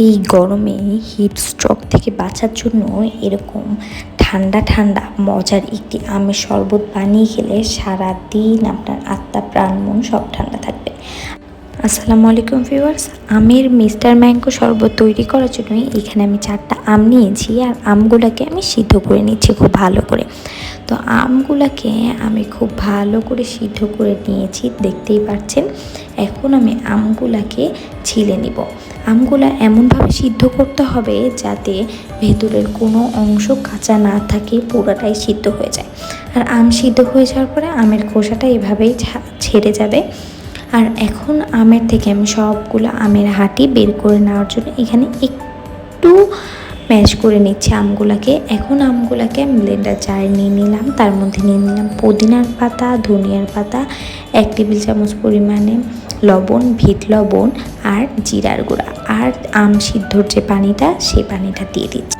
এই গরমে heat stroke থেকে বাঁচার জন্য এরকম ঠান্ডা ঠান্ডা মজার একটি আমের শরবত বানিয়ে খেলে সারাদিন আপনার আত্মা প্রাণ মন সব ঠান্ডা থাকবে। আসসালামু আলাইকুম ভিউয়ার্স, আমের মিস্টার ম্যাঙ্গো শরবত তৈরি করার জন্য এখানে আমি 4টা আম নিয়েছি আর আমগুলোকে আমি সিদ্ধ করে নিচ্ছি খুব ভালো করে। তো আমগুলোকে আমি খুব ভালো করে সিদ্ধ করে নিয়েছি, দেখতেই পাচ্ছেন। এখন আমি আমগুলোকে ছিলে নিব। আমগুলো এমনভাবে সিদ্ধ করতে হবে যাতে ভেতরের কোনো অংশ কাঁচা না থাকে, পুরোটাই সিদ্ধ হয়ে যায়। আর আম সিদ্ধ হয়ে যাওয়ার পরে আমের খোসাটা এভাবেই ছেড়ে যাবে। আর এখন আমের থেকে আমি সবগুলো আমের হাঁটি বের করে নেওয়ার জন্য এখানে একটু ম্যাশ করে নিচ্ছি আমগুলোকে। এখন আমগুলোকে আমি ব্লেন্ডার জারে নিয়ে নিলাম, তার মধ্যে নিয়ে নিলাম পুদিনার পাতা, ধনিয়ার পাতা, 1 টেবিল চামচ পরিমাণে লবণ, বিট লবণ আর জিরার গুঁড়া, আর আম সিদ্ধর যে পানিটা সেই পানিটা দিয়ে দিচ্ছি।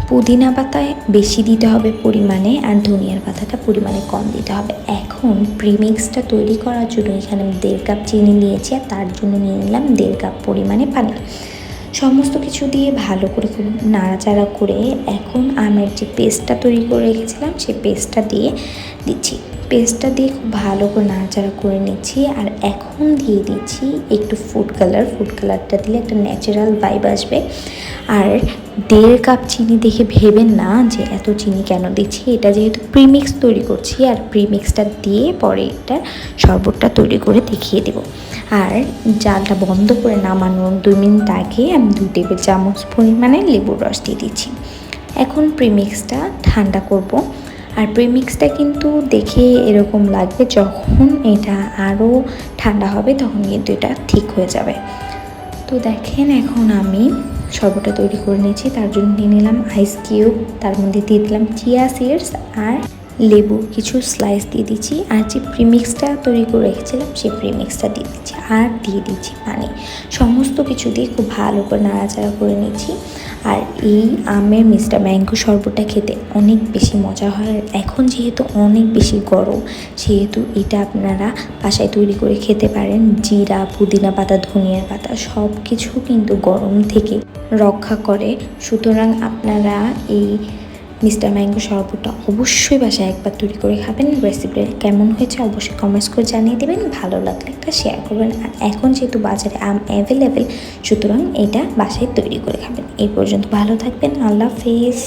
পুদিনা পাতায় বেশি দিতে হবে পরিমাণে, আর ধনিয়ার পাতাটা পরিমাণে কম দিতে হবে। এখন প্রিমিক্সটা তৈরি করার জন্য এখানে আমি 1.5 কাপ চিনি নিয়েছি, আর তার জন্য নিয়ে নিলাম 1.5 কাপ পরিমাণে পানি। সমস্ত কিছু দিয়ে ভালো করে খুব নাড়াচাড়া করে এখন আমের যে পেস্টটা তৈরি করে রেখেছিলাম সেই পেস্টটা দিয়ে দিচ্ছি। পেস্টটা দিয়ে খুব ভালো করে নাড়াচাড়া করে নিচ্ছি। আর এখন দিয়ে দিচ্ছি একটু ফুড কালারটা দিলে একটা ন্যাচারাল ভাইব আসবে। আর 1.5 কাপ চিনি দেখে ভেবেন না যে এত চিনি কেন দিচ্ছি, এটা যেহেতু প্রিমিক্স তৈরি করছি আর প্রিমিক্সটা দিয়ে পরে এটা শরবতটা তৈরি করে দেখিয়ে দেব। আর জালটা বন্ধ করে নামানোর 2 মিনিট আগে আমি 2 টেবিল চামচ পরিমাণে লেবুর রস দিয়ে দিচ্ছি। এখন প্রিমিক্সটা ঠান্ডা করব। আর প্রিমিক্সটা কিন্তু দেখে এরকম লাগবে, যখন এটা আরও ঠান্ডা হবে তখন কিন্তু এটা ঠিক হয়ে যাবে। তো দেখেন এখন আমি শরবতটা তৈরি করে নিয়েছি, তার জন্য নিয়ে নিলাম আইস কিউব, তার মধ্যে দিয়ে দিলাম চিয়া সিডস আর লেবু কিছু স্লাইস দিয়ে দিচ্ছি, আর যে প্রিমিক্সটা তৈরি করে রেখেছিলাম সেই প্রিমিক্সটা দিয়ে দিচ্ছি, আর দিয়ে দিচ্ছি পানি। সমস্ত কিছু দিয়ে খুব ভালো করে নাড়াচাড়া করে নিচ্ছি। আর এই আমের মিস্টার ম্যাঙ্গো শরবতটা খেতে অনেক বেশি মজা হয়। আর এখন যেহেতু অনেক বেশি গরম, সেহেতু এটা আপনারা বাসায় তৈরি করে খেতে পারেন। জিরা, পুদিনা পাতা, ধনিয়ার পাতা সব কিছু কিন্তু গরম থেকে রক্ষা করে। সুতরাং আপনারা এই মিস্টার ম্যাঙ্গো শরবতটা অবশ্যই বাসায় একবার তৈরি করে খাবেন। রেসিপিটা কেমন হয়েছে অবশ্যই কমেন্টস করে জানিয়ে দেবেন, ভালো লাগলে একটা শেয়ার করবেন। আর এখন যেহেতু বাজারে আম অ্যাভেলেবেল, সুতরাং এটা বাসায় তৈরি করে খাবেন। এই পর্যন্ত ভালো থাকবেন, আল্লাহ হাফেজ।